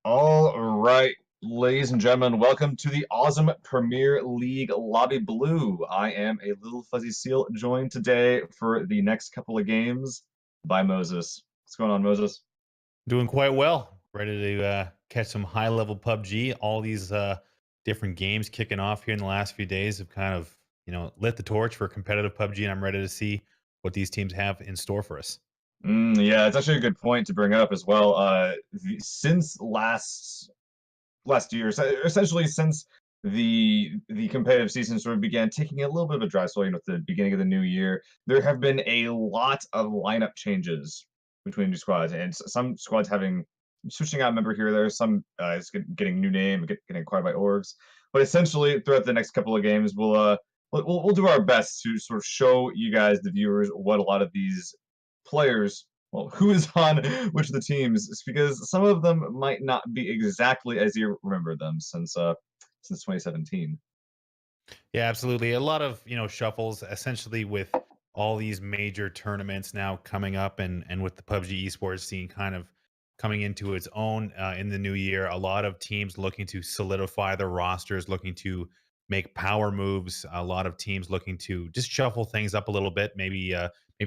All right, ladies and gentlemen, welcome to the Awesome Premier League Lobby Blue. I am a little fuzzy seal, joined today for the next couple of games by Moses. What's going on, Moses? Doing quite well. Ready to catch some high level PUBG. All these different games kicking off here in the last few days have kind of lit the torch for competitive PUBG, and I'm ready to see what these teams have in store for us. Yeah, it's actually a good point to bring up as well. Since last year, essentially since the competitive season sort of began taking a little bit of a dry spell, at the beginning of the new year, there have been a lot of lineup changes between two squads, and some squads having switching out a member here or there, some getting new name, getting acquired by orgs. But essentially, throughout the next couple of games, we'll do our best to sort of show you guys, the viewers, what a lot of these players, well, who is on which of the teams, because some of them might not be exactly as you remember them since 2017. Yeah, absolutely. A lot of shuffles, essentially, with all these major tournaments now coming up, and with the PUBG esports scene kind of coming into its own in the new year. A lot of teams looking to solidify their rosters, looking to make power moves. A lot of teams looking to just shuffle things up a little bit. Maybe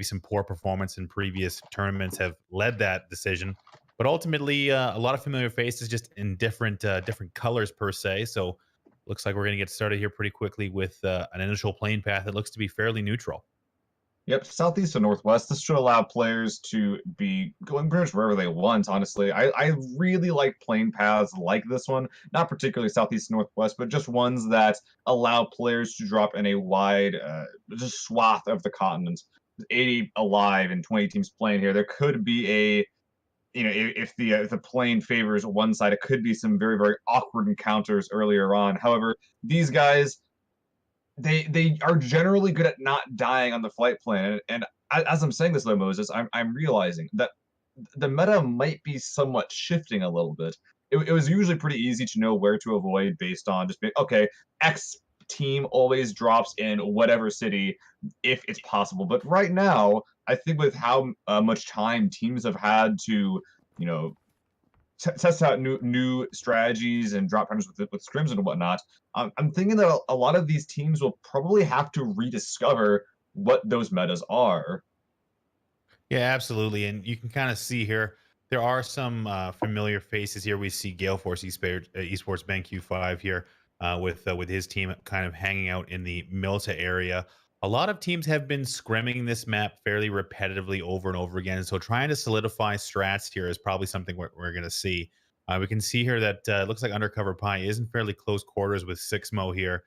some poor performance in previous tournaments have led that decision. But ultimately, a lot of familiar faces, just in different colors per se. So looks like we're going to get started here pretty quickly with an initial playing path that looks to be fairly neutral. Yep, southeast and northwest. This should allow players to be going pretty much wherever they want, honestly. I really like playing paths like this one, not particularly southeast and northwest, but just ones that allow players to drop in a wide just swath of the continent. 80 alive and 20 teams playing here. There could be a if the plane favors one side, it could be some very, very awkward encounters earlier on. However, these guys, they are generally good at not dying on the flight plan. And as I'm saying this though, Moses, I'm realizing that the meta might be somewhat shifting a little bit. It was usually pretty easy to know where to avoid based on just being, okay, X team always drops in whatever city if it's possible. But right now, I think with how much time teams have had to, you know, test out new strategies and drop patterns with scrims and whatnot. I'm thinking that a lot of these teams will probably have to rediscover what those metas are. Yeah, absolutely. And you can kind of see here there are some familiar faces here. We see Gale Force Esports Bank Q5 here with his team kind of hanging out in the Milta area. A lot of teams have been scrimming this map fairly repetitively over and over again. So trying to solidify strats here is probably something we're going to see. We can see here that it looks like Undercover Pie is in fairly close quarters with Sixmo here,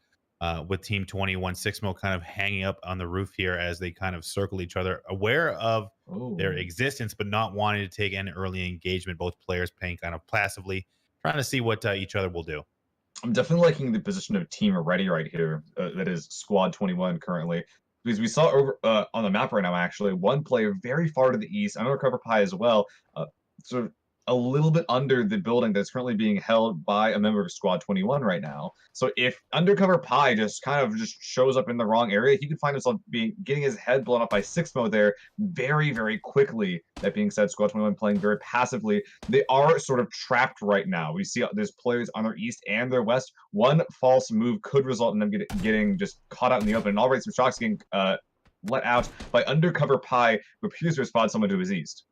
with Team 21. Sixmo kind of hanging up on the roof here as they kind of circle each other, aware of their Oh. existence, but not wanting to take any early engagement. Both players playing kind of passively, trying to see what each other will do. I'm definitely liking the position of Team Ready right here. That is Squad 21 currently. Because we saw over on the map right now, actually, one player very far to the east, Undercover Pie as well, sort of a little bit under the building that's currently being held by a member of Squad 21 right now. So if Undercover Pie just kind of just shows up in the wrong area, he could find himself getting his head blown up by Sixmo there very, very quickly. That being said, Squad 21 playing very passively. They are sort of trapped right now. We see there's players on their east and their west. One false move could result in them getting just caught out in the open. And already some shots getting let out by Undercover Pie, who appears to have spotted someone to his east.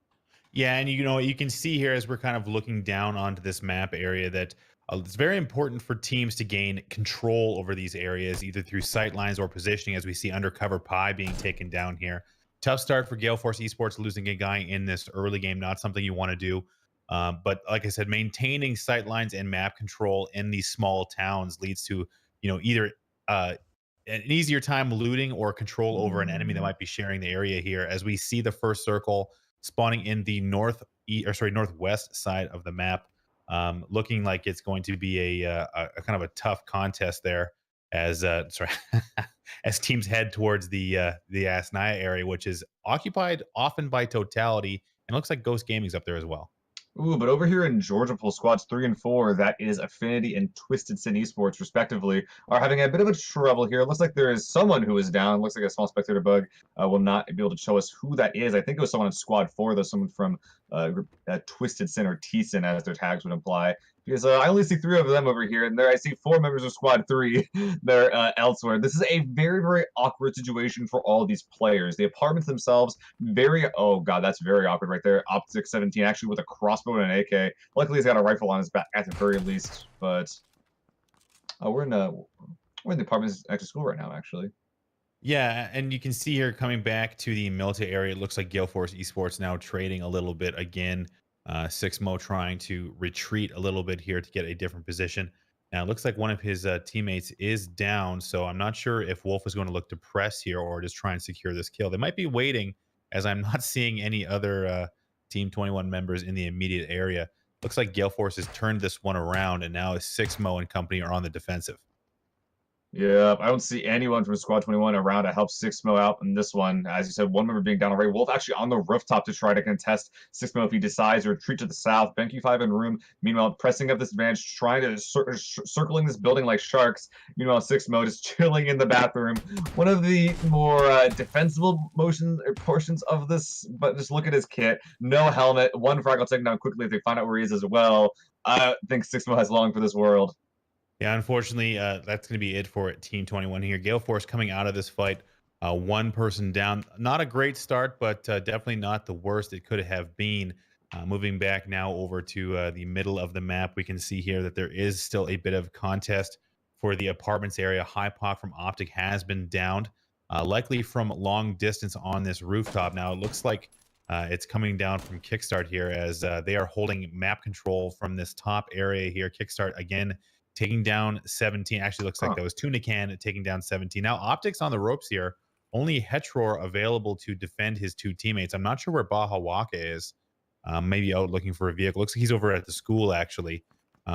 Yeah, and you can see here as we're kind of looking down onto this map area that it's very important for teams to gain control over these areas, either through sight lines or positioning, as we see Undercover Pie being taken down here. Tough start for Gale Force Esports, losing a guy in this early game, not something you want to do. But like I said, maintaining sight lines and map control in these small towns leads to, either an easier time looting or control over an enemy that Ooh. might be sharing the area here. As we see the first circle spawning in the northwest side of the map, looking like it's going to be a kind of a tough contest there as as teams head towards the Asnaya area, which is occupied often by Totality, and looks like Ghost Gaming's up there as well. Ooh, but over here in Georgia Pool squads 3 and 4, that is Affinity and Twisted Sin Esports, respectively, are having a bit of a trouble here. It looks like there is someone who is down. It looks like a small spectator bug will not be able to show us who that is. I think it was someone in Squad 4, though, someone from Twisted Sin or T-Sin, as their tags would imply. Because I only see 3 of them over here, and there I see 4 members of Squad 3. They're elsewhere. This is a very, very awkward situation for all of these players. The apartments themselves, very... Oh, God, that's very awkward right there. Optic 17, actually, with a crossbow and an AK. Luckily, he's got a rifle on his back at the very least, but... Oh, we're in the apartments after school right now, actually. Yeah, and you can see here coming back to the military area, it looks like Gale Force Esports now trading a little bit again. 6mo trying to retreat a little bit here to get a different position. Now, it looks like one of his teammates is down, so I'm not sure if Wolf is going to look to press here or just try and secure this kill. They might be waiting, as I'm not seeing any other Team 21 members in the immediate area. Looks like Gale Force has turned this one around, and now 6mo and company are on the defensive. Yeah, I don't see anyone from Squad 21 around to help 6mo out in this one. As you said, one member being down already. Wolf actually on the rooftop to try to contest 6mo if he decides to retreat to the south. BenQ5 in room, meanwhile, pressing up this advantage, trying to circling this building like sharks. Meanwhile, 6mo just chilling in the bathroom. One of the more defensible motions or portions of this, but just look at his kit. No helmet, one frag will take him down quickly if they find out where he is as well. I think 6mo has long for this world. Yeah, unfortunately, that's going to be it for Team 21 here. Gale Force coming out of this fight, one person down. Not a great start, but definitely not the worst it could have been. Moving back now over to the middle of the map, we can see here that there is still a bit of contest for the apartments area. Hypoc from Optic has been downed, likely from long distance on this rooftop. Now, it looks like it's coming down from Kickstart here as they are holding map control from this top area here. Kickstart, again, taking down 17. Actually, looks like that was Tunican taking down 17. Now, Optics on the ropes here. Only Hetror available to defend his 2 teammates. I'm not sure where Baja Waka is. Maybe out looking for a vehicle. Looks like he's over at the school, actually.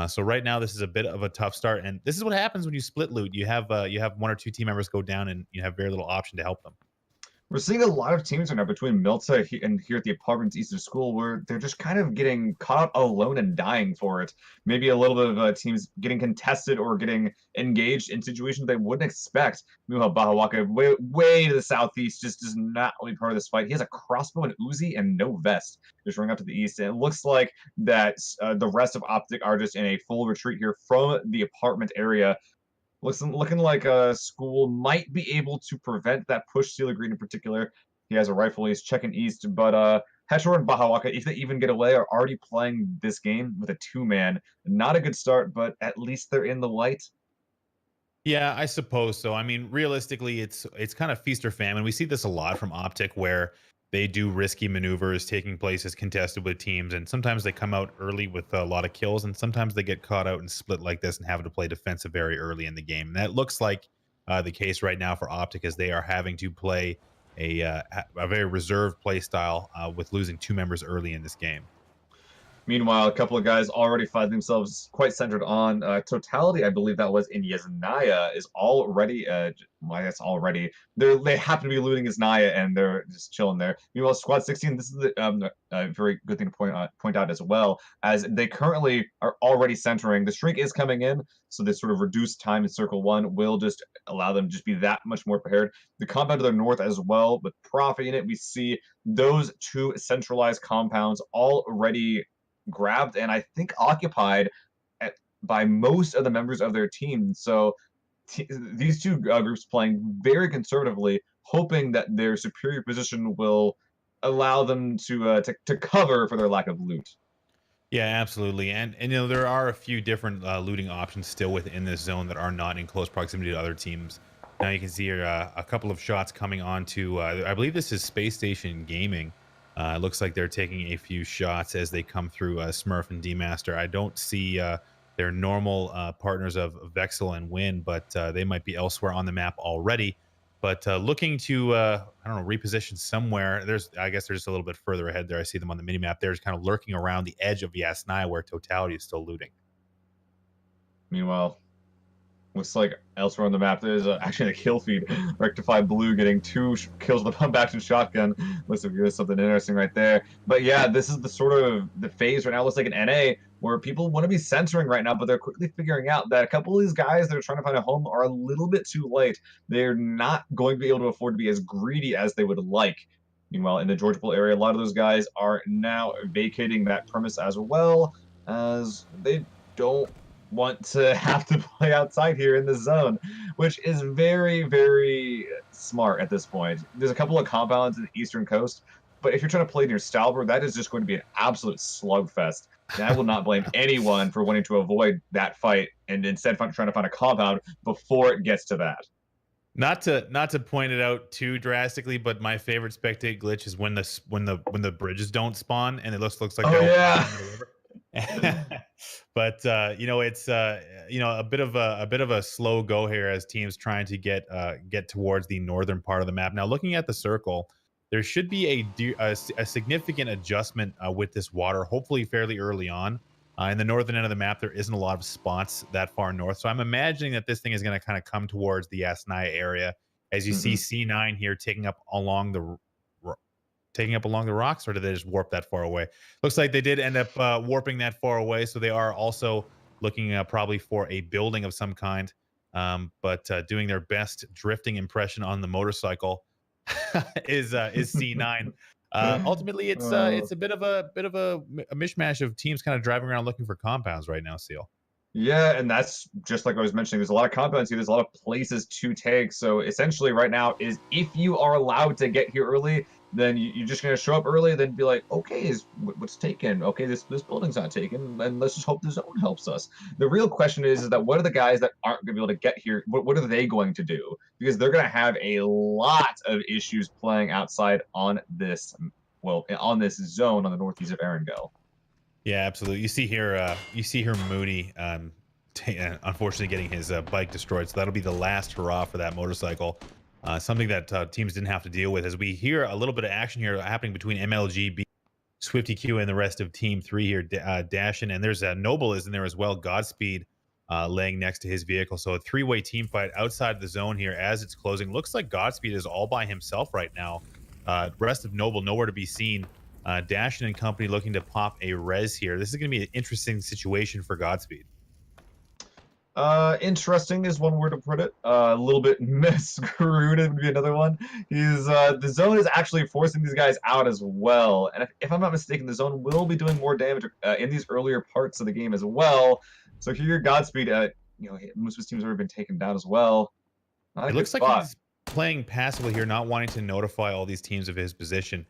So right now, this is a bit of a tough start. And this is what happens when you split loot. You have 1 or 2 team members go down, and you have very little option to help them. We're seeing a lot of teams right now between Milta and here at the apartments east of school where they're just kind of getting caught up alone and dying for it. Maybe a little bit of teams getting contested or getting engaged in situations they wouldn't expect. Meanwhile, Bahawaka, way to the southeast, just does not want to be part of this fight. He has a crossbow and Uzi and no vest. Just running up to the east. And it looks like that the rest of Optic are just in a full retreat here from the apartment area. Looking like school might be able to prevent that push. Steeler Green in particular, he has a rifle. He's checking east, but Heshor and Bahawaka, if they even get away, are already playing this game with a 2-man. Not a good start, but at least they're in the light. Yeah, I suppose so. I mean, realistically, it's kind of feast or famine. We see this a lot from Optic where they do risky maneuvers taking place as contested with teams, and sometimes they come out early with a lot of kills, and sometimes they get caught out and split like this and having to play defensive very early in the game. And that looks like the case right now for Optic as they are having to play a very reserved play style with losing 2 members early in this game. Meanwhile, a couple of guys already find themselves quite centered on Totality. I believe that was in Yesnaya is already, well, I guess already. They happen to be looting Yesnaya and they're just chilling there. Meanwhile, Squad 16, this is a very good thing to point out as well, as they currently are already centering. The shrink is coming in, so this sort of reduced time in Circle 1 will just allow them to just be that much more prepared. The compound to their north as well, with Profit in it, we see those 2 centralized compounds already grabbed and I think occupied by most of the members of their team. So these 2 groups playing very conservatively, hoping that their superior position will allow them to cover for their lack of loot. Yeah, absolutely. And there are a few different looting options still within this zone that are not in close proximity to other teams. Now you can see here a couple of shots coming onto, I believe this is Space Station Gaming. It looks like they're taking a few shots as they come through Smurf and D-Master. I don't see their normal partners of Vexel and Win, but they might be elsewhere on the map already. But looking to, I don't know, reposition somewhere. I guess they're just a little bit further ahead there. I see them on the mini-map. They're just kind of lurking around the edge of Yasnaya where Totality is still looting. Meanwhile, looks like elsewhere on the map there's actually a kill feed. Rectified Blue getting 2 kills with a pump action shotgun. Looks like there's something interesting right there. But yeah, this is the sort of the phase right now. Looks like an NA where people want to be centering right now, but they're quickly figuring out that a couple of these guys that are trying to find a home are a little bit too late. They're not going to be able to afford to be as greedy as they would like. Meanwhile, in the Georgetown area, a lot of those guys are now vacating that premise as well as they don't want to have to play outside here in the zone, which is very, very smart at this point. There's a couple of compounds in the eastern coast, but if you're trying to play near Stalbert, that is just going to be an absolute slugfest. And I will not blame anyone for wanting to avoid that fight and instead trying to find a compound before it gets to that. Not to point it out too drastically, but my favorite spectate glitch is when the bridges don't spawn and it looks like Oh they're all yeah. in the river. But it's a bit of a slow go here as teams trying to get towards the northern part of the map. Now, looking at the circle, there should be a significant adjustment with this water, hopefully fairly early on. In the northern end of the map, there isn't a lot of spots that far north. So I'm imagining that this thing is going to kind of come towards the Asnaya area as you see Mhm. C9 here taking up along the rocks, or did they just warp that far away? Looks like they did end up warping that far away. So they are also looking probably for a building of some kind, but doing their best drifting impression on the motorcycle is C9. Ultimately, Oh. it's a bit of a mishmash of teams kind of driving around looking for compounds right now. Seal. Yeah, and that's just like I was mentioning. There's a lot of compounds here. There's a lot of places to take. So essentially, right now is if you are allowed to get here early, then you're just gonna show up early, then be like, okay, what's taken? Okay, this building's not taken, and let's just hope the zone helps us. The real question is that what are the guys that aren't gonna be able to get here? What are they going to do? Because they're gonna have a lot of issues playing outside on this, well, on this zone on the northeast of Erangel. Yeah, absolutely. You see here Mooney, unfortunately getting his bike destroyed. So that'll be the last hurrah for that motorcycle. Something that teams didn't have to deal with. As we hear a little bit of action here happening between MLG, Swifty Q, and the rest of Team Three here, dashing, and there's Noble is in there as well. Godspeed laying next to his vehicle. So a three-way team fight outside the zone here as it's closing. Looks like Godspeed is all by himself right now. Rest of Noble nowhere to be seen. Dashin and company looking to pop a res here. This is going to be an interesting situation for Godspeed. Interesting is one word to put it. A little bit screwed would be another one. He's the zone is actually forcing these guys out as well, and if I'm not mistaken, the zone will be doing more damage in these earlier parts of the game as well. So here, Godspeed, most of his teams have already been taken down as well. Not a It good looks like spot. he's playing passively here, not wanting to notify all these teams of his position.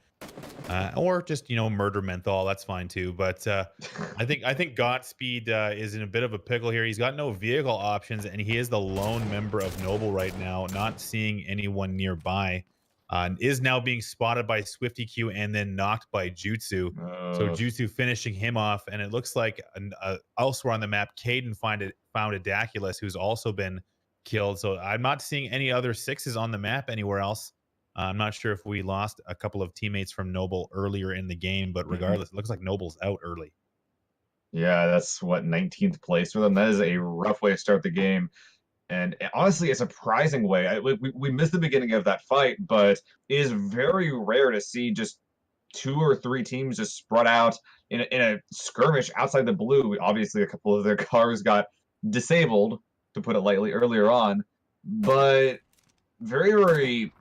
Or just murder menthol. That's fine too. But I think Godspeed is in a bit of a pickle here. He's got no vehicle options, and he is the lone member of Noble right now, not seeing anyone nearby. And is now being spotted by Swifty Q and then knocked by Jutsu. So Uh, Jutsu finishing him off, and it looks like elsewhere on the map, Caden found a Daculus who's also been killed. So I'm not seeing any other sixes on the map anywhere else. I'm not sure if we lost a couple of teammates from Noble earlier in the game, but mhm. regardless, it looks like Noble's out early. Yeah, that's what 19th place for them. That is a rough way to start the game. And honestly, a surprising way. We missed the beginning of that fight, but it is very rare to see just two or three teams just spread out in a skirmish outside the blue. Obviously, a couple of their cars got disabled, to put it lightly, earlier on, but very, very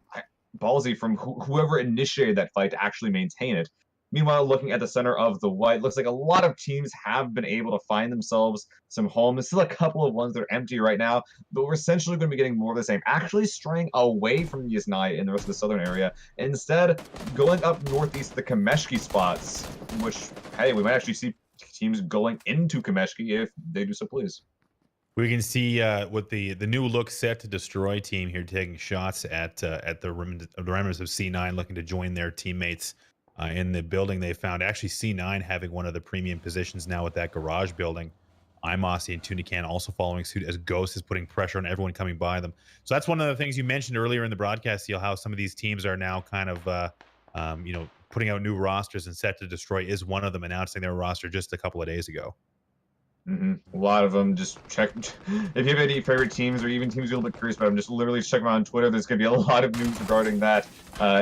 ballsy from whoever initiated that fight to actually maintain it. Meanwhile, looking at the center of the white, looks like a lot of teams have been able to find themselves some homes. There's still a couple of ones that are empty right now, but we're essentially going to be getting more of the same. Actually straying away from Yasnaya in the rest of the southern area, and instead going up northeast to the Kameshki spots, which, hey, we might actually see teams going into Kameshki if they do so please. We can see with the new look set to destroy team here taking shots at the remnants of C9 looking to join their teammates in the building they found. Actually, C9 having one of the premium positions now with that garage building. Imossi and Tunican also following suit as Ghost is putting pressure on everyone coming by them. So that's one of the things you mentioned earlier in the broadcast, Seal, how some of these teams are now kind of putting out new rosters, and Set to Destroy is one of them, announcing their roster just a couple of days ago. A lot of them just check. If you have any favorite teams or even teams you're a little bit curious about, just literally check them out on Twitter. There's going to be a lot of news regarding that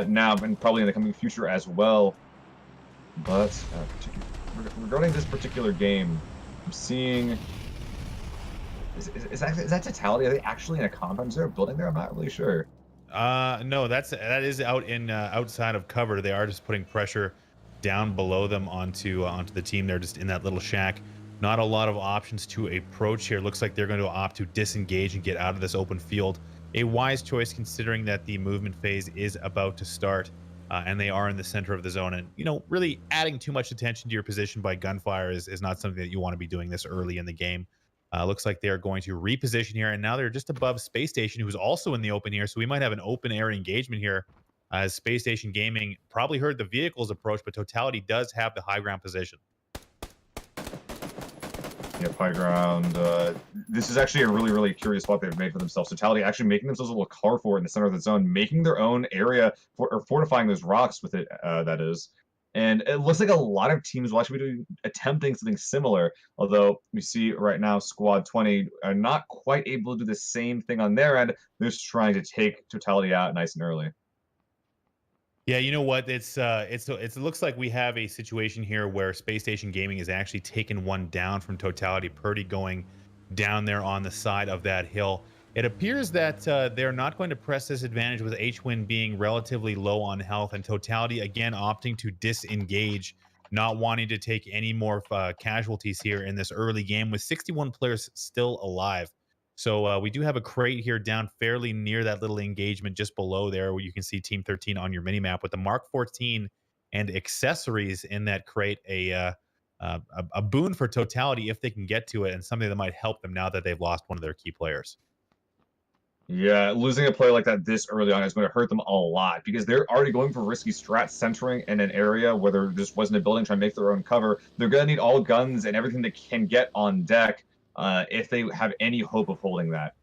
now and probably in the coming future as well. But regarding this particular game, I'm seeing. Is that Totality? Are they actually in a compound? Is there a building there? I'm not really sure. No, that is out in outside of cover. They are just putting pressure down below them onto the team. They're just in that little shack Not a lot of options to approach here. Looks like they're going to opt to disengage and get out of this open field. A wise choice considering that the movement phase is about to start, and they are in the center of the zone. And, really adding too much attention to your position by gunfire is not something that you want to be doing this early in the game. Looks like they're going to reposition here, and now they're just above Space Station, who's also in the open here. So we might have an open air engagement here, as Space Station Gaming probably heard the vehicles approach, but Totality does have the high ground position. Yep, high ground. This is actually a really, really curious spot they've made for themselves. Totality actually making themselves a little car fort in the center of the zone, making their own area or fortifying those rocks with it, that is. And it looks like a lot of teams will actually be attempting something similar, although we see right now Squad 20 are not quite able to do the same thing on their end. They're just trying to take Totality out nice and early. Yeah, you know what? It looks like we have a situation here where Space Station Gaming has actually taken one down from Totality. Purdy going down there on the side of that hill. It appears that they're not going to press this advantage with H-Win being relatively low on health, and Totality again opting to disengage, not wanting to take any more casualties here in this early game with 61 players still alive. So we do have a crate here down fairly near that little engagement just below there, where you can see Team 13 on your minimap with the Mark 14 and accessories in that crate. A boon for Totality if they can get to it, and something that might help them now that they've lost one of their key players. Yeah, losing a player like that this early on is going to hurt them a lot because they're already going for risky strats centering in an area where there just wasn't a building trying to make their own cover. They're going to need all guns and everything they can get on deck if they have any hope of holding that.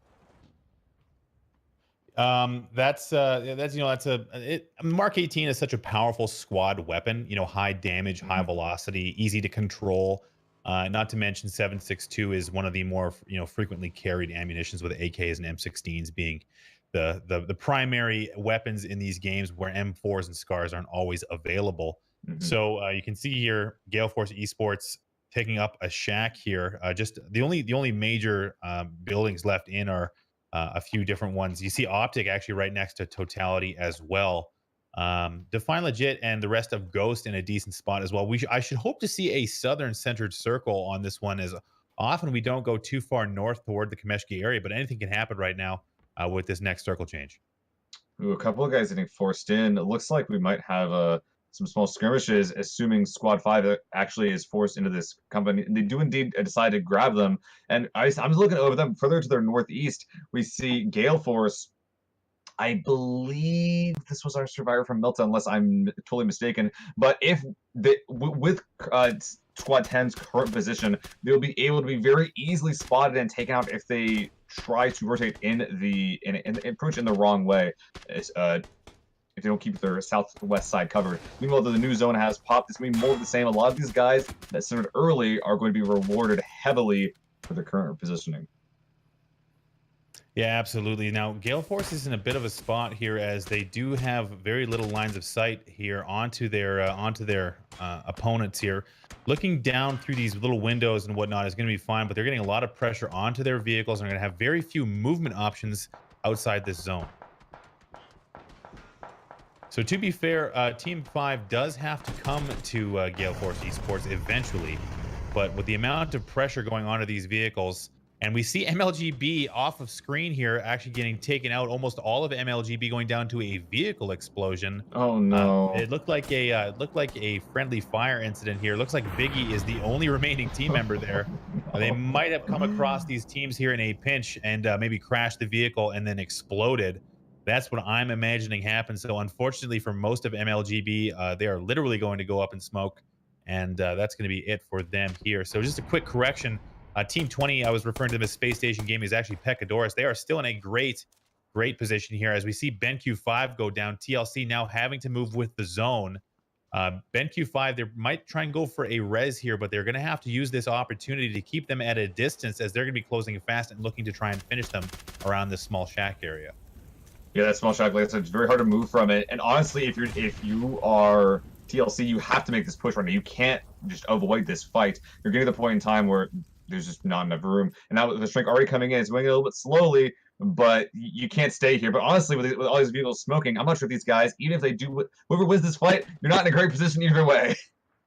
Mark 18 is such a powerful squad weapon, high damage, high velocity, easy to control. Not to mention 7.62 is one of the more frequently carried ammunitions, with AKs and M16s being the primary weapons in these games, where M4s and SCARs aren't always available. So you can see here Gale Force Esports taking up a shack here. Just the only major buildings left in are a few different ones. You see Optic actually right next to Totality as well. Define Legit and the rest of Ghost in a decent spot as well. I should hope to see a southern centered circle on this one, as often we don't go too far north toward the Kameshki area, but anything can happen right now with this next circle change. Ooh, a couple of guys getting forced in. It looks like we might have some small skirmishes, assuming Squad 5 actually is forced into this company. They do indeed decide to grab them. And I'm looking over them further to their northeast. We see Gale Force. I believe this was our survivor from Milta, unless I'm totally mistaken. But if with Squad 10's current position, they'll be able to be very easily spotted and taken out if they try to rotate in approach in the wrong way. If they don't keep their southwest side covered. Meanwhile, the new zone has popped. It's going to be more of the same. A lot of these guys that started early are going to be rewarded heavily for their current positioning. Yeah, absolutely. Now, Gale Force is in a bit of a spot here, as they do have very little lines of sight here onto their opponents here. Looking down through these little windows and whatnot is going to be fine, but they're getting a lot of pressure onto their vehicles and are going to have very few movement options outside this zone. So to be fair, Team 5 does have to come to Gale Force Esports eventually, but with the amount of pressure going onto these vehicles, and we see MLGB off of screen here actually getting taken out, almost all of MLGB going down to a vehicle explosion. Oh no. It looked like a friendly fire incident here. It looks like Biggie is the only remaining team member there. They might have come across these teams here in a pinch and maybe crashed the vehicle and then exploded. That's what I'm imagining happened. So unfortunately for most of MLGB, they are literally going to go up in smoke, and that's going to be it for them here. So just a quick correction. Team 20, I was referring to them as Space Station Gaming, is actually Pecadorus. They are still in a great position here, as we see BenQ5 go down. TLC now having to move with the zone. BenQ5, they might try and go for a res here, but they're going to have to use this opportunity to keep them at a distance, as they're going to be closing fast and looking to try and finish them around this small shack area. Yeah, that small shack, like I said, it's very hard to move from it. And honestly, if you are TLC, you have to make this push right now. You can't just avoid this fight. You're getting to the point in time where there's just not enough room. And now with the strength already coming in, it's going a little bit slowly, but you can't stay here. But honestly, with all these vehicles smoking, I'm not sure if these guys, even if they do, whoever wins this fight, you're not in a great position either way.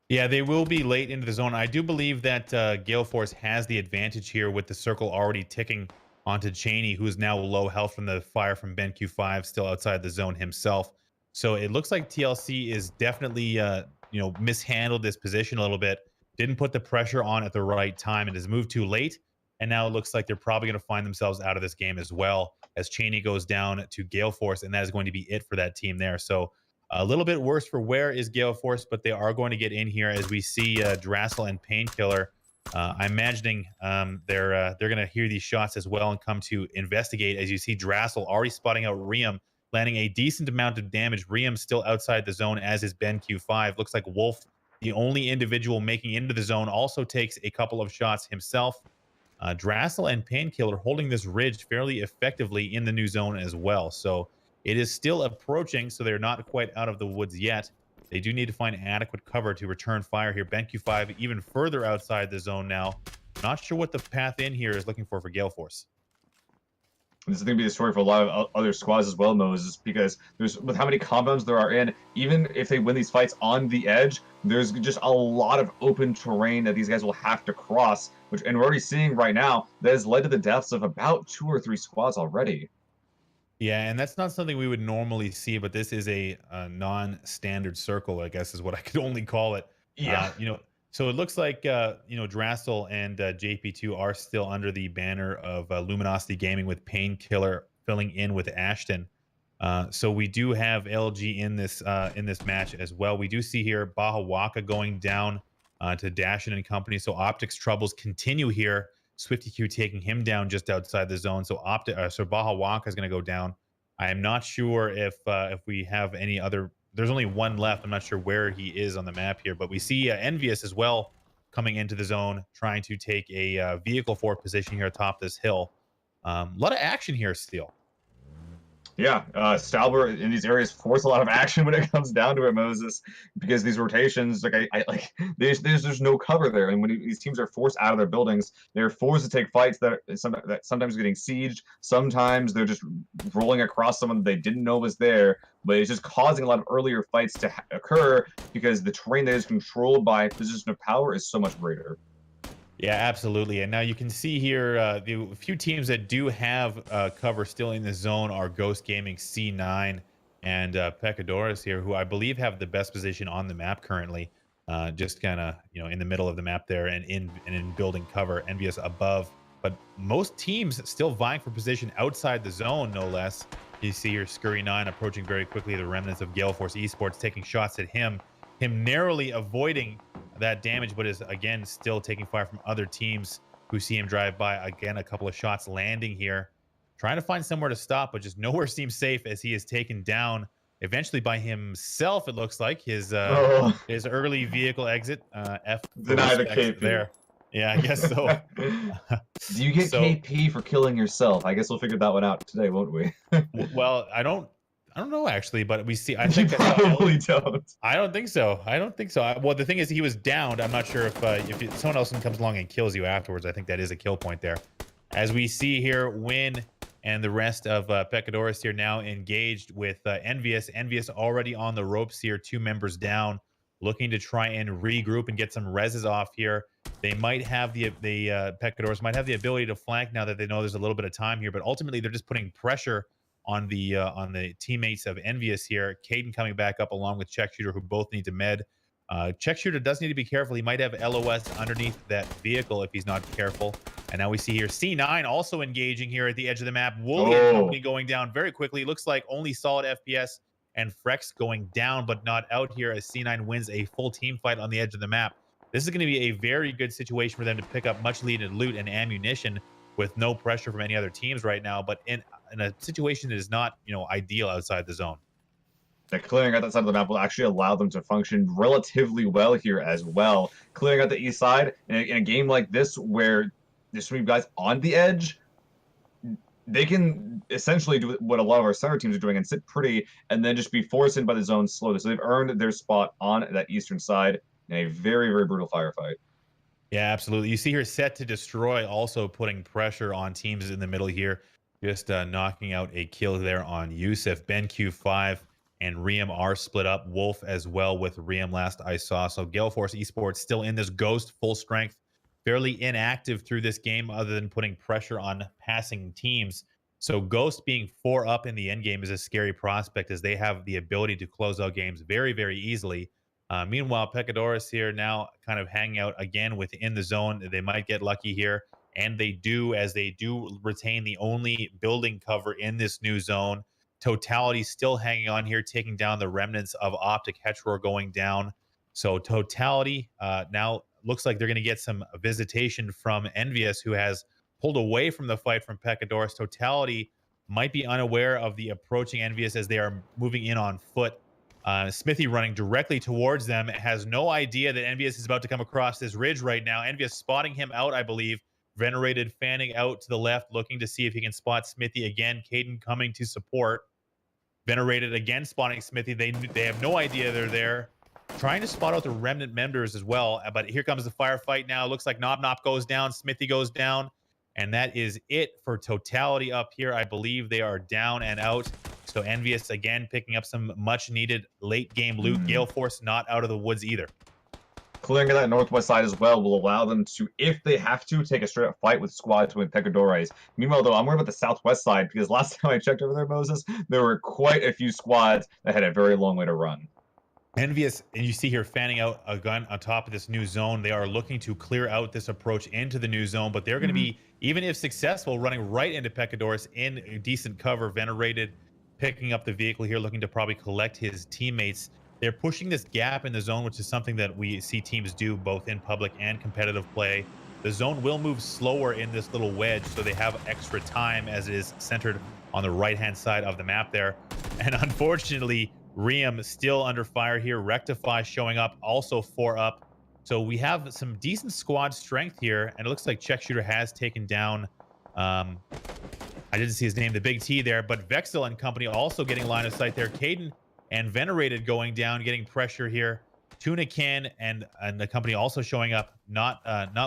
Yeah, they will be late into the zone. I do believe that Gale Force has the advantage here with the circle already ticking onto Cheney, who is now low health from the fire from BenQ5, still outside the zone himself. So it looks like TLC is definitely, mishandled this position a little bit. Didn't put the pressure on at the right time and has moved too late. And now it looks like they're probably going to find themselves out of this game as well as Cheney goes down to Gale Force, and that is going to be it for that team there. So a little bit worse for where is Gale Force, but they are going to get in here as we see Drassel and Painkiller. I'm imagining they're going to hear these shots as well and come to investigate. As you see Drassel already spotting out Riem, landing a decent amount of damage. Riem still outside the zone, as is Ben Q5. Looks like Wolf, the only individual making into the zone, also takes a couple of shots himself. Drassel and Painkiller holding this ridge fairly effectively in the new zone as well. So it is still approaching, so they're not quite out of the woods yet. They do need to find adequate cover to return fire here. BenQ5 even further outside the zone now. Not sure what the path in here is looking for Gale Force. This is going to be the story for a lot of other squads as well, Moses, because there's with how many compounds there are in, even if they win these fights on the edge, there's just a lot of open terrain that these guys will have to cross, and we're already seeing right now that has led to the deaths of about 2 or 3 squads already. Yeah, and that's not something we would normally see, but this is a non-standard circle, I guess is what I could only call it. Yeah. So it looks like Drassel and JP2 are still under the banner of Luminosity Gaming with Painkiller filling in with Ashton. So we do have LG in this match as well. We do see here Baja Waka going down to Dashin and company. So Optics troubles continue here. Swifty Q taking him down just outside the zone. So Baja Waka is going to go down. I am not sure if we have any other. There's only one left. I'm not sure where he is on the map here, but we see Envious as well coming into the zone, trying to take a vehicle for position here atop this hill. A lot of action here, Steel. Yeah, Stauber in these areas force a lot of action when it comes down to it, Moses, because these rotations, like I like, there's no cover there, and when these teams are forced out of their buildings, they're forced to take fights that sometimes getting sieged, sometimes they're just rolling across someone that they didn't know was there, but it's just causing a lot of earlier fights to occur because the terrain that is controlled by position of power is so much greater. Yeah, absolutely. And now you can see here the few teams that do have cover still in the zone are Ghost Gaming, C9, and Pecadores here, who I believe have the best position on the map currently. Just kind of in the middle of the map there and in building cover. Envious above, but most teams still vying for position outside the zone, no less. You see here Scurry 9 approaching very quickly. The remnants of Gale Force Esports taking shots at him narrowly avoiding that damage, but is again still taking fire from other teams who see him drive by. Again, a couple of shots landing here, trying to find somewhere to stop, but just nowhere seems safe as he is taken down eventually by himself. It looks like his early vehicle exit. F Deny the KP there. Yeah, I guess so. Do you get KP for killing yourself? I guess we'll figure that one out today, won't we? Well, I don't know actually, but we see. I think you probably don't. I don't think so. Well, the thing is, he was downed. I'm not sure if someone else comes along and kills you afterwards. I think that is a kill point there. As we see here, Win and the rest of Pecadores here now engaged with Envious. Envious already on the ropes here, 2 members down, looking to try and regroup and get some reses off here. They might have the Pecadores might have the ability to flank now that they know there's a little bit of time here, but ultimately they're just putting pressure on the teammates of Envious here. Caden coming back up along with Check Shooter, who both need to med. Check Shooter does need to be careful. He might have LOS underneath that vehicle if he's not careful. And now we see here C9 also engaging here at the edge of the map. Wooly and company going down very quickly. Looks like only solid FPS and Frex going down, but not out here as C9 wins a full team fight on the edge of the map. This is going to be a very good situation for them to pick up much needed loot and ammunition with no pressure from any other teams right now, but in a situation that is not, ideal outside the zone. That clearing out that side of the map will actually allow them to function relatively well here as well. Clearing out the east side in a game like this where there's so many guys on the edge, they can essentially do what a lot of our center teams are doing and sit pretty and then just be forced in by the zone slowly. So they've earned their spot on that eastern side in a very, very brutal firefight. Yeah, absolutely. You see here Set to Destroy also putting pressure on teams in the middle here, just knocking out a kill there on Yusuf. Ben Q5 and Riem are split up. Wolf as well with Riem last I saw. So Gale Force Esports still in this Ghost full strength, fairly inactive through this game other than putting pressure on passing teams. So Ghost being 4 up in the end game is a scary prospect as they have the ability to close out games very, very easily. Meanwhile, Pecadores here now kind of hanging out again within the zone. They might get lucky here, and they do, as they do retain the only building cover in this new zone. Totality still hanging on here, taking down the remnants of Optic. Heteror going down. So Totality now looks like they're going to get some visitation from Envious, who has pulled away from the fight from Pecadores. Totality might be unaware of the approaching Envious as they are moving in on foot. Smithy running directly towards them, has no idea that Envious is about to come across this ridge right now. Envious spotting him out, I believe. Venerated fanning out to the left, looking to see if he can spot Smithy again. Caden coming to support. Venerated again spotting Smithy. They have no idea they're there. Trying to spot out the remnant members as well. But here comes the firefight now. Looks like Knob Knob goes down. Smithy goes down. And that is it for Totality up here. I believe they are down and out. So Envious again picking up some much needed late game loot. Gale Force not out of the woods either. Clearing that northwest side as well will allow them to, if they have to, take a straight up fight with squads with Pecadores. Meanwhile, though, I'm worried about the southwest side because last time I checked over there, Moses, there were quite a few squads that had a very long way to run. Envious, and you see here fanning out a gun on top of this new zone. They are looking to clear out this approach into the new zone, but they're going to be, even if successful, running right into Pecadores in decent cover. Venerated picking up the vehicle here, looking to probably collect his teammates. They're pushing this gap in the zone, which is something that we see teams do both in public and competitive play. The zone will move slower in this little wedge, so they have extra time as it is centered on the right-hand side of the map there. And unfortunately, Riem still under fire here. Rectify showing up, also 4 up. So we have some decent squad strength here, and it looks like Check Shooter has taken down, I didn't see his name, the Big T there, but Vexel and company also getting line of sight there. Caden and Venerated going down, getting pressure here. Tunican and the company also showing up, not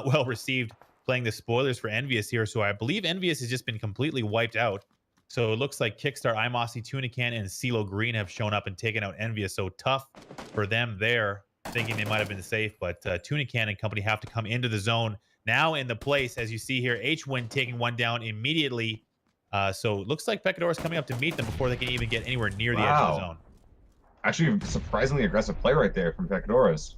well received, playing the spoilers for Envious here. So I believe Envious has just been completely wiped out. So it looks like Kickstar, Imossi, Tunican, and CeeLo Green have shown up and taken out Envious. So tough for them there, thinking they might have been safe. But Tunican and company have to come into the zone. Now in the place, as you see here, H-Win taking one down immediately. So it looks like Pecadores coming up to meet them before they can even get anywhere near the edge of the zone. Actually, surprisingly aggressive play right there from Pecadores.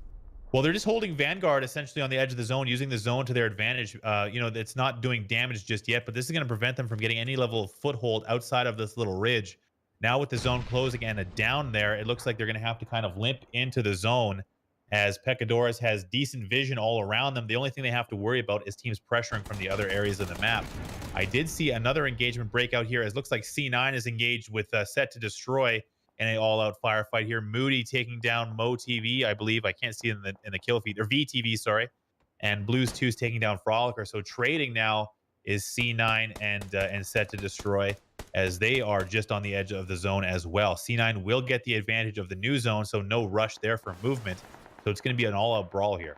Well, they're just holding Vanguard essentially on the edge of the zone, using the zone to their advantage. You know, it's not doing damage just yet, but this is going to prevent them from getting any level of foothold outside of this little ridge. Now with the zone closing and a down there, it looks like they're going to have to kind of limp into the zone as Pecadores has decent vision all around them. The only thing they have to worry about is teams pressuring from the other areas of the map. I did see another engagement breakout here as it looks like C9 is engaged with Set to Destroy in an all-out firefight here. Moody taking down Mo TV, I believe. I can't see it in the kill feed, or VTV, sorry. And Blues 2 is taking down Frolicker. So trading now is C9 and Set to Destroy, as they are just on the edge of the zone as well. C9 will get the advantage of the new zone, so no rush there for movement. So it's going to be an all-out brawl here.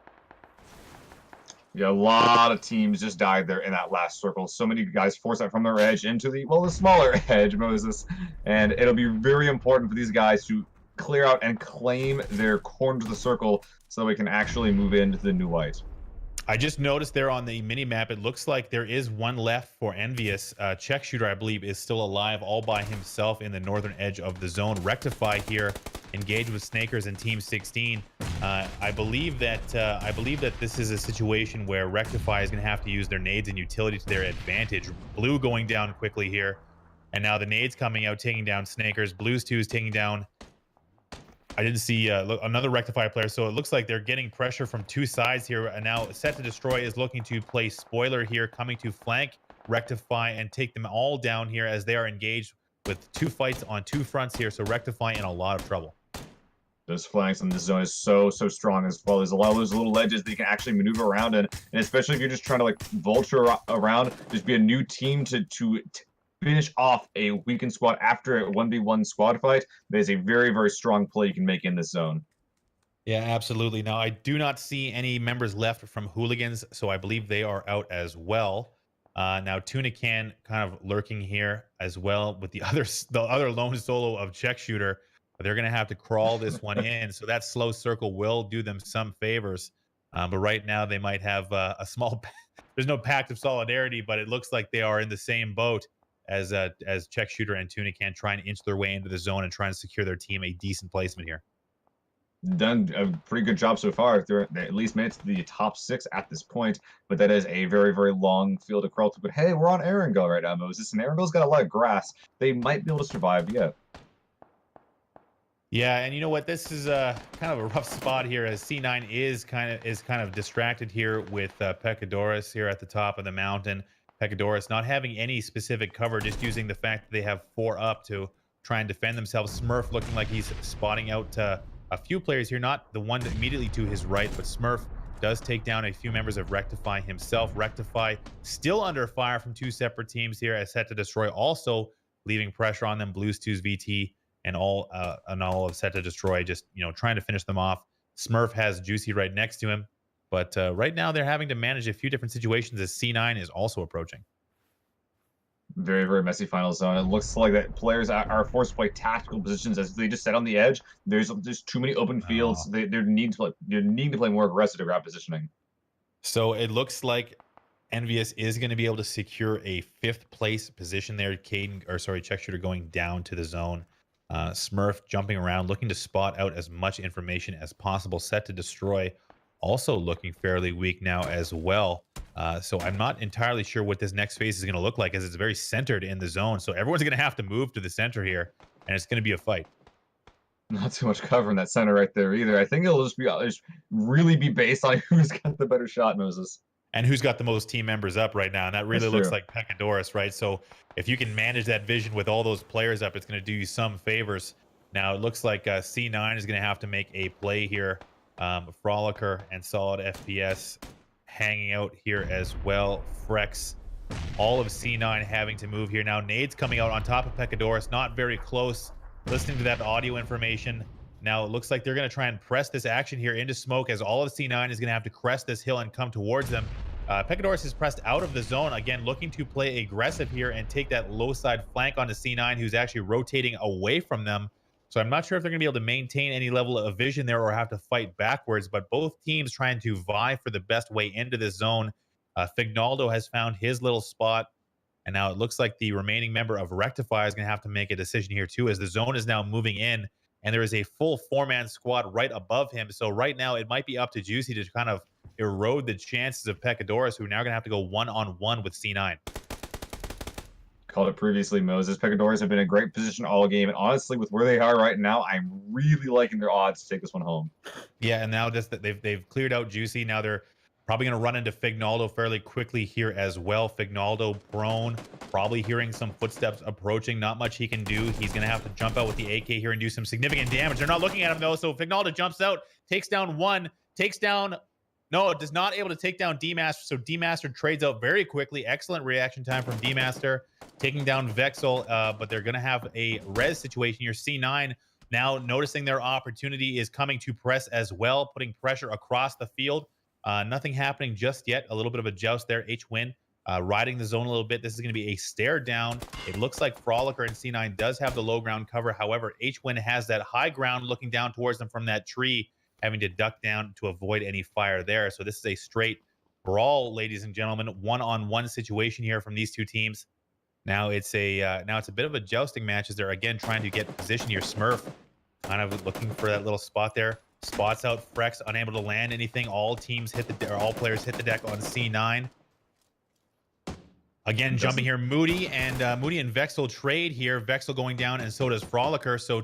Yeah, a lot of teams just died there in that last circle. So many guys forced out from their edge into the, well, the smaller edge, Moses. And it'll be very important for these guys to clear out and claim their corner of the circle so that we can actually move into the new light. I just noticed there on the mini map, it looks like there is one left for Envious. Check Shooter, I believe, is still alive all by himself in the northern edge of the zone. Rectify here, engaged with Snakers and Team 16. I believe that this is a situation where Rectify is going to have to use their nades and utility to their advantage. Blue going down quickly here, and now the nades coming out, taking down Snakers. Blues 2 is taking down, I didn't see another Rectify player, so it looks like they're getting pressure from two sides here. And now Set to Destroy is looking to play Spoiler here, coming to flank Rectify and take them all down here as they are engaged with two fights on two fronts here. So Rectify in a lot of trouble. Those flanks in this zone is so strong as well. There's a lot of those little ledges that you can actually maneuver around in, and especially if you're just trying to like vulture around, just be a new team to finish off a weakened squad after a 1v1 squad fight. There's a very strong play you can make in this zone. Yeah, absolutely. Now I do not see any members left from Hooligans, so I believe they are out as well. Now Tunican kind of lurking here as well with the other lone solo of Check Shooter. but they're going to have to crawl this one in. So that slow circle will do them some favors. But right now they might have a small. There's no pact of solidarity, but it looks like they are in the same boat as Check Shooter and Tunican trying to inch their way into the zone and trying to secure their team a decent placement here. Done a pretty good job so far. They at least made it to the top 6 at this point, but that is a very, very long field to crawl to. But hey, we're on Erangel right now, Moses, and Erangel's got a lot of grass. They might be able to survive yet. Yeah, and you know what? This is kind of a rough spot here as C9 is kind of distracted here with Pecadorus here at the top of the mountain. Pecadorus not having any specific cover, just using the fact that they have 4 up to try and defend themselves. Smurf looking like he's spotting out a few players here, not the one immediately to his right, but Smurf does take down a few members of Rectify himself. Rectify still under fire from 2 separate teams here as Set to Destroy also leaving pressure on them. Blues 2's VT and all of Set to Destroy just, trying to finish them off. Smurf has Juicy right next to him, but right now they're having to manage a few different situations as C9 is also approaching. Very, very messy final zone. It looks like that players are forced to play tactical positions as they just set on the edge. There's just too many open fields. They need to play more aggressive to grab positioning. So it looks like Envious is going to be able to secure a 5th place position there. Check Shooter going down to the zone. Smurf jumping around, looking to spot out as much information as possible. Set to Destroy also looking fairly weak now as well. So I'm not entirely sure what this next phase is going to look like as it's very centered in the zone. So everyone's going to have to move to the center here, and it's going to be a fight. Not too much cover in that center right there either. I think it'll just really be based on who's got the better shot, Moses. And who's got the most team members up right now. And that really looks like Pecadorus, right? So if you can manage that vision with all those players up, it's going to do you some favors. Now, it looks like C9 is going to have to make a play here. Frolicer and Solid FPS hanging out here as well. Frex, all of C9 having to move here. Now, Nade's coming out on top of Pecadorus, not very close. Listening to that audio information. Now, it looks like they're going to try and press this action here into smoke as all of C9 is going to have to crest this hill and come towards them. Pecadorus is pressed out of the zone, again, looking to play aggressive here and take that low side flank onto C9, who's actually rotating away from them. So I'm not sure if they're going to be able to maintain any level of vision there or have to fight backwards, but both teams trying to vie for the best way into this zone. Fignaldo has found his little spot, and now it looks like the remaining member of Rectify is going to have to make a decision here too, as the zone is now moving in. And there is a full 4-man squad right above him. So right now, it might be up to Juicy to kind of erode the chances of Pecadorus, who are now going to have to go one-on-one with C9. Called it previously, Moses. Pecadorus have been in a great position all game. And honestly, with where they are right now, I'm really liking their odds to take this one home. Yeah, and now just that they've cleared out Juicy. Now they're probably going to run into Fignaldo fairly quickly here as well. Fignaldo prone, probably hearing some footsteps approaching. Not much he can do. He's going to have to jump out with the AK here and do some significant damage. They're not looking at him, though, so Fignaldo jumps out, takes down one, takes down... No, it does not able to take down D-Master, so D-Master trades out very quickly. Excellent reaction time from D-Master, taking down Vexel, but they're going to have a res situation here. C9 now noticing their opportunity is coming to press as well, putting pressure across the field. Nothing happening just yet. A little bit of a joust there. H-Win riding the zone a little bit. This is going to be a stare down. It looks like Frolicer and C9 does have the low ground cover. However, H-Win has that high ground looking down towards them from that tree, having to duck down to avoid any fire there. So this is a straight brawl, ladies and gentlemen. One-on-one situation here from these two teams. Now it's a bit of a jousting match as they're again trying to get position here. Smurf kind of looking for that little spot there. Spots out Frex, unable to land anything. All players hit the deck on C9. Again, jumping here, Moody and Vexel trade here. Vexel going down, and so does Frolicer. So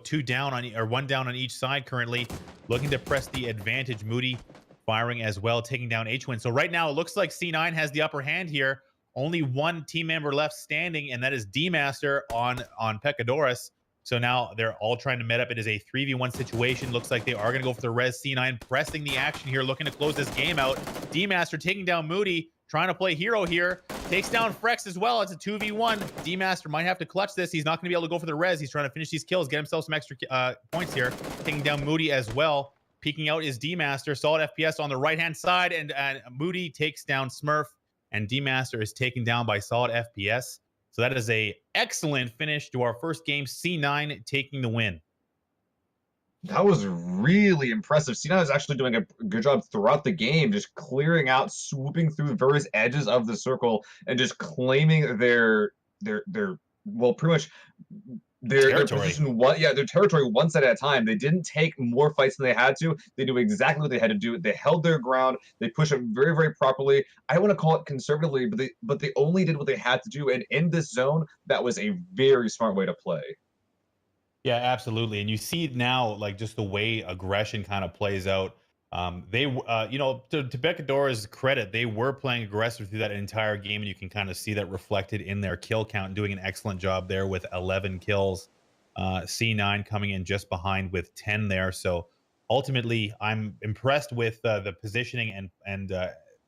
one down on each side currently, looking to press the advantage. Moody firing as well, taking down H-Win. So right now, it looks like C9 has the upper hand here. Only one team member left standing, and that is D-Master on Pecadorus. So now they're all trying to met up. It is a 3v1 situation. Looks like they are going to go for the res. C9 pressing the action here, looking to close this game out. D-Master taking down Moody, trying to play hero here. Takes down Frex as well. It's a 2v1. D-Master might have to clutch this. He's not going to be able to go for the res. He's trying to finish these kills, get himself some extra points here. Taking down Moody as well. Peeking out is D-Master. Solid FPS on the right-hand side, and Moody takes down Smurf, and D-Master is taken down by Solid FPS. So that is a excellent finish to our first game. C9 taking the win. That was really impressive. C9 is actually doing a good job throughout the game, just clearing out, swooping through various edges of the circle, and just claiming their well, pretty much their Territory. position one, yeah, their territory one set at a time. They didn't take more fights than they had to. They knew exactly what they had to do. They held their ground. They pushed it very, very properly. I don't want to call it conservatively, but they only did what they had to do. And in this zone, that was a very smart way to play. Yeah, absolutely. And you see now, like just the way aggression kind of plays out. To Becadora's credit, they were playing aggressive through that entire game, and you can kind of see that reflected in their kill count, doing an excellent job there with 11 kills. C9 coming in just behind with 10 there. So ultimately, I'm impressed with the positioning and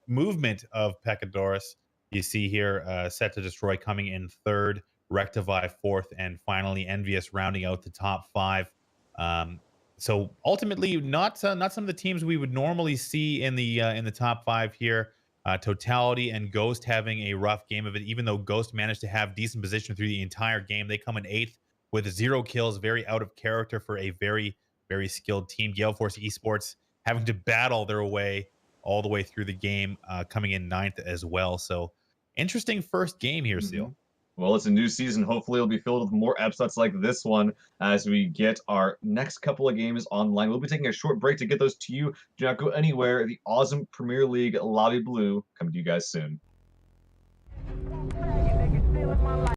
movement of Pecadorus. You see here, Set to Destroy coming in third, Rectify fourth, and finally Envious rounding out the top five. Um, so ultimately, not some of the teams we would normally see in the top five here. Totality and Ghost having a rough game of it, even though Ghost managed to have decent position through the entire game. They come in eighth with 0 kills, very out of character for a very skilled team. Gale Force Esports having to battle their way all the way through the game, coming in ninth as well. So interesting first game here, Mhm. Seal. Well, it's a new season. Hopefully, it'll be filled with more upsets like this one as we get our next couple of games online. We'll be taking a short break to get those to you. Do not go anywhere. The awesome Premier League Lobby Blue coming to you guys soon.